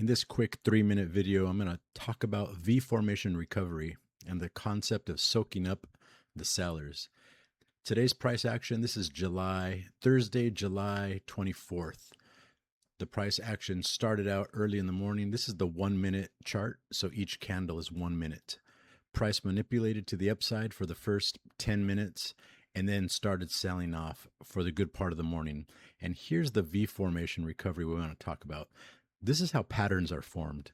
In this quick 3-minute video, I'm going to talk about V formation recovery and the concept of soaking up the sellers. Today's price action, this is Thursday, July 24th. The price action started out early in the morning. This is the 1-minute chart, so each candle is 1 minute. Price manipulated to the upside for the first 10 minutes and then started selling off for the good part of the morning. And here's the V formation recovery we want to talk about. This is how patterns are formed.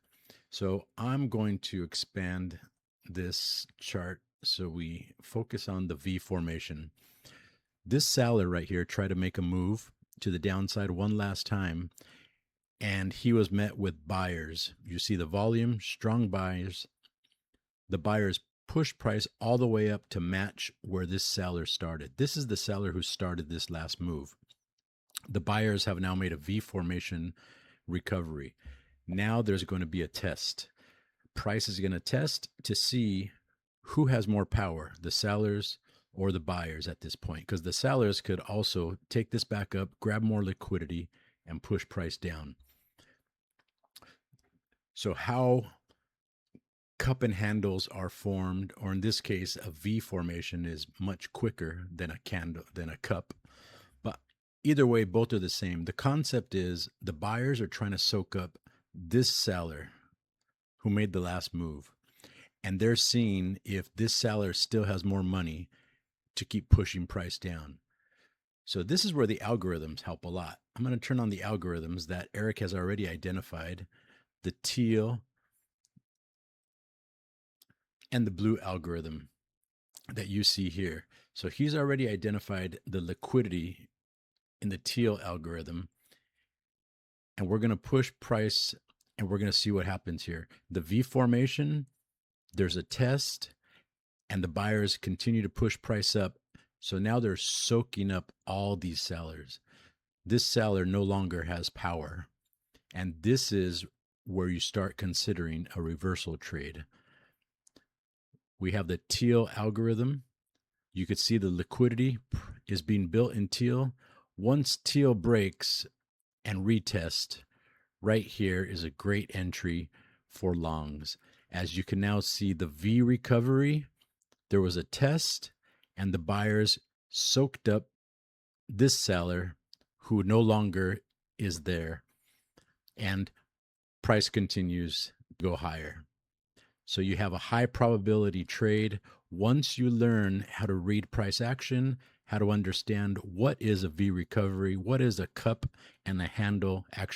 So I'm going to expand this chart so we focus on the V formation. This seller right here tried to make a move to the downside one last time, and he was met with buyers. You see the volume, strong buyers. The buyers push price all the way up to match where this seller started. This is the seller who started this last move. The buyers have now made a V formation recovery. Now there's going to be a test. Price is going to test to see who has more power, the sellers or the buyers at this point, because the sellers could also take this back up, grab more liquidity, and push price down. So how cup and handles are formed, or in this case, a V formation is much quicker than a cup. But either way, both are the same. The concept is the buyers are trying to soak up this seller who made the last move, and they're seeing if this seller still has more money to keep pushing price down. So this is where the algorithms help a lot. I'm going to turn on the algorithms that Eric has already identified, the teal and the blue algorithm that you see here. So he's already identified the liquidity in the teal algorithm, and we're going to push price and we're going to see what happens here. The V formation, there's a test, and the buyers continue to push price up. So now they're soaking up all these sellers. This seller no longer has power. And this is where you start considering a reversal trade. We have the teal algorithm. You could see the liquidity is being built in teal. Once teal breaks and retest, right here is a great entry for longs. As you can now see the V recovery, there was a test and the buyers soaked up this seller who no longer is there, and price continues to go higher. So you have a high probability trade once you learn how to read price action, how to understand what is a V recovery, what is a cup and a handle actually